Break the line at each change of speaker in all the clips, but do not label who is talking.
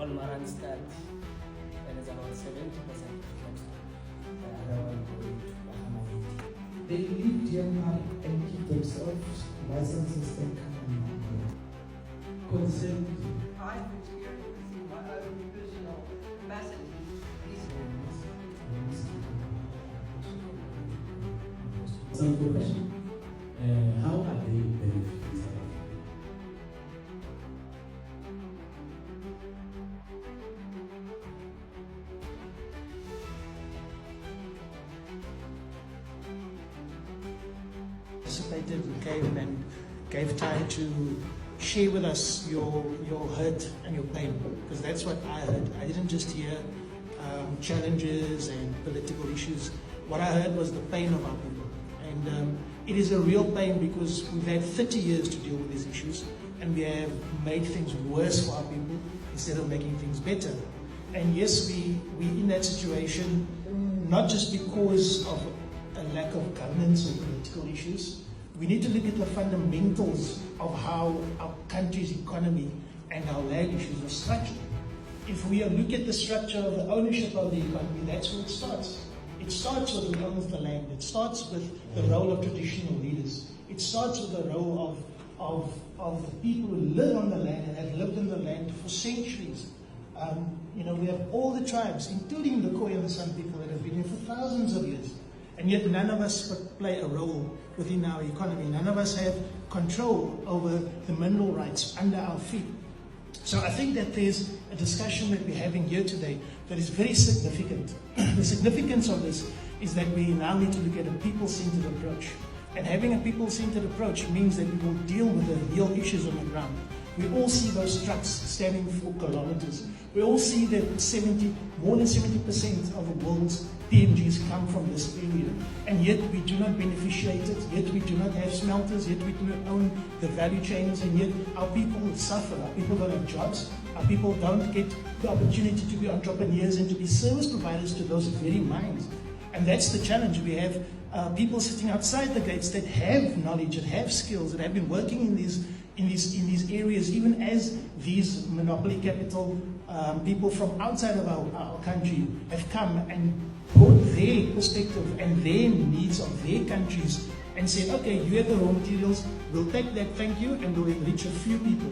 on my Randstad, that is about 70%
They leave DMR and keep themselves licenses and come on. Consent.
I've experienced in my own personal capacity.
Simple question. How are they benefiting?
Participated and came and gave time to share with us your hurt and your pain, because that's what I heard. I didn't just hear challenges and political issues. What I heard was the pain of our people. And it is a real pain because we've had 30 years to deal with these issues, and we have made things worse for our people instead of making things better. And yes, we're in that situation not just because of a lack of governance or political issues. We need to look at the fundamentals of how our country's economy and our land issues are structured. If we look at the structure of the ownership of the economy, that's where it starts. It starts with who owns the land. It starts with the role of traditional leaders. It starts with the role of the people who live on the land and have lived in the land for centuries. We have all the tribes, including the Khoi and the San people, that have been here for thousands of years. And yet none of us play a role within our economy. None of us have control over the mineral rights under our feet. So I think that there's a discussion that we're having here today that is very significant. The significance of this is that we now need to look at a people-centered approach. And having a people-centered approach means that we will deal with the real issues on the ground. We all see those trucks standing for kilometers. We all see that more than 70% of the world's PMGs come from this area. And yet we do not beneficiate it, yet we do not have smelters, yet we do not own the value chains, and yet our people suffer. Our people don't have jobs. Our people don't get the opportunity to be entrepreneurs and to be service providers to those very mines. And that's the challenge. We have people sitting outside the gates that have knowledge, that have skills, that have been working in these areas, even as these monopoly capital people from outside of our country have come and brought their perspective and their needs of their countries and said, okay, you have the raw materials, we'll take that, thank you, and we'll enrich a few people.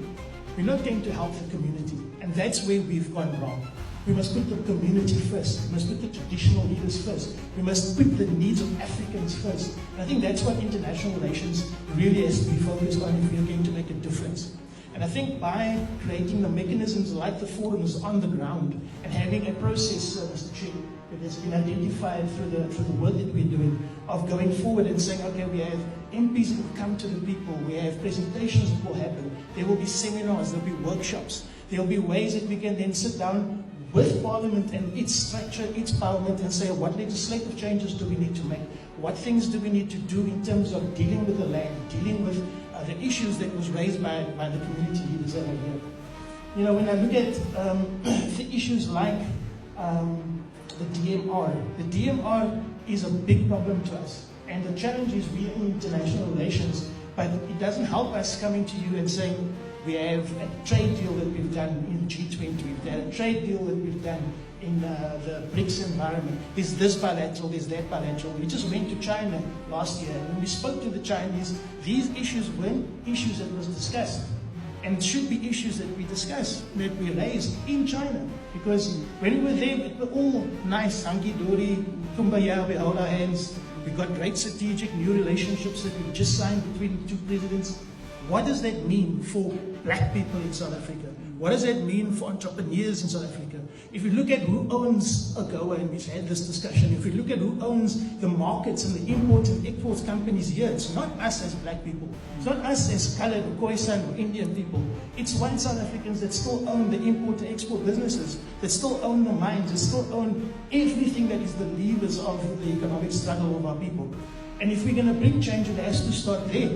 We're not going to help the community. And that's where we've gone wrong. We must put the community first. We must put the traditional leaders first. We must put the needs of Africans first. And I think that's what international relations really has to be focused on if we're going to make a difference. And I think by creating the mechanisms like the forums on the ground and having a process, Mr. Chair, that has been identified through the work that we're doing of going forward and saying, okay, we have MPs that will come to the people, we have presentations that will happen, there will be seminars, there will be workshops, there will be ways that we can then sit down with Parliament and its structure, its parliament, and say what legislative changes do we need to make? What things do we need to do in terms of dealing with the land, dealing with the issues that was raised by the community leaders that are here? You know, when I look at the issues like the DMR is a big problem to us. And the challenge is we are in international relations, but it doesn't help us coming to you and saying, we have a trade deal that we've done in G20. We've had a trade deal that we've done in the BRICS environment. There's this bilateral, there's that bilateral. We just went to China last year, and when we spoke to the Chinese, these issues weren't issues that was discussed. And it should be issues that we discuss, that we raise in China. Because when we were there, it was all nice, hunky-dory, kumbaya, we hold our hands. We got great strategic new relationships that we just signed between the two presidents. What does that mean for black people in South Africa? What does that mean for entrepreneurs in South Africa? If we look at who owns AGOA, and we've had this discussion, if we look at who owns the markets and the import and export companies here, it's not us as black people. It's not us as colored or Khoisan or Indian people. It's white South Africans that still own the import and export businesses, that still own the mines, that still own everything that is the levers of the economic struggle of our people. And if we're going to bring change, it has to start there.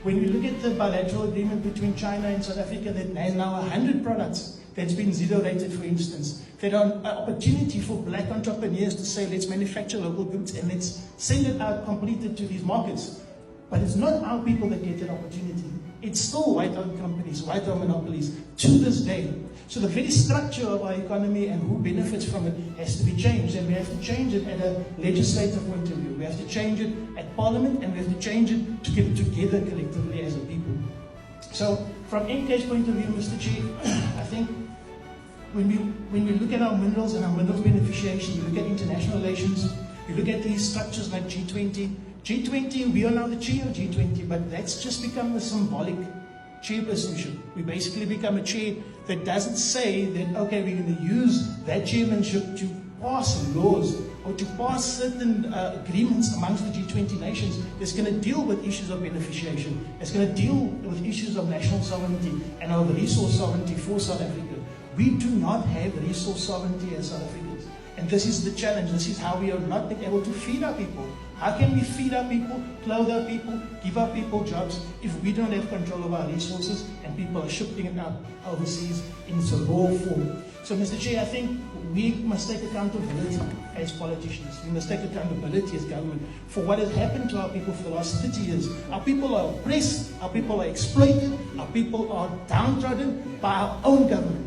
When we look at the bilateral agreement between China and South Africa that has now 100 products that's been zero rated, for instance, that are an opportunity for black entrepreneurs to say, let's manufacture local goods and let's send it out completed to these markets. But it's not our people that get that opportunity. it's still white-owned companies, white-owned monopolies to this day. So the very structure of our economy and who benefits from it has to be changed, and we have to change it at a legislative point of view. We have to change it at Parliament, and we have to change it to get it together collectively as a people. So from MK's point of view, Mr. Chief, I think when we look at our minerals and our minerals beneficiation, you look at international relations, you look at these structures like G20. G20, we are now the chair of G20, but that's just become a symbolic chairpersonship. We basically become a chair that doesn't say that, okay, we're going to use that chairmanship to pass laws or to pass certain agreements amongst the G20 nations that's going to deal with issues of beneficiation, that's going to deal with issues of national sovereignty and of resource sovereignty for South Africa. We do not have resource sovereignty as South Africans. And this is the challenge. This is how we are not being able to feed our people. How can we feed our people, clothe our people, give our people jobs if we don't have control of our resources and people are shipping it out overseas in its raw form? So, Mr. Chair, I think we must take accountability as politicians. We must take accountability as government for what has happened to our people for the last 30 years. Our people are oppressed, our people are exploited, our people are downtrodden by our own government.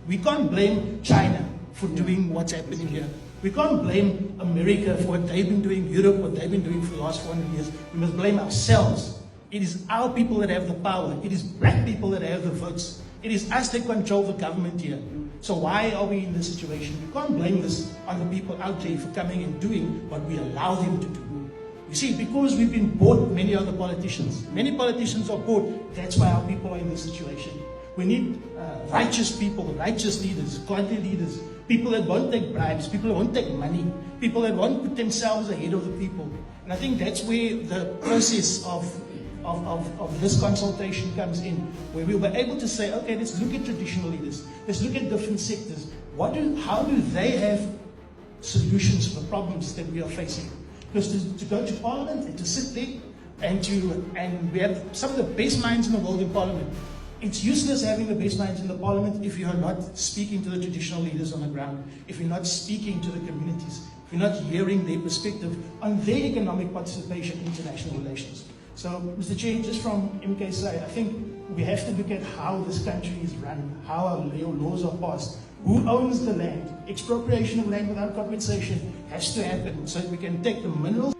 We can't blame China for doing what's happening here. We can't blame America for what they've been doing, Europe, what they've been doing for the last 400 years. We must blame ourselves. It is our people that have the power. It is black people that have the votes. It is us that control the government here. So why are we in this situation? We can't blame this on the people out there for coming and doing what we allow them to do. You see, because we've been bought, many other politicians. Many politicians are bought. That's why our people are in this situation. We need righteous people, righteous leaders, godly leaders, people that won't take bribes, people that won't take money, people that won't put themselves ahead of the people. And I think that's where the process of this consultation comes in, where we'll be able to say, okay, let's look at traditional leaders, let's look at different sectors. How do they have solutions for the problems that we are facing? Because to go to Parliament and to sit there and we have some of the best minds in the world in Parliament. It's useless having the best minds in the Parliament if you are not speaking to the traditional leaders on the ground, if you're not speaking to the communities, if you're not hearing their perspective on their economic participation in international relations. So, Mr. Chair, just from MK side, I think we have to look at how this country is run, how our laws are passed, who owns the land. Expropriation of land without compensation has to happen so that we can take the minerals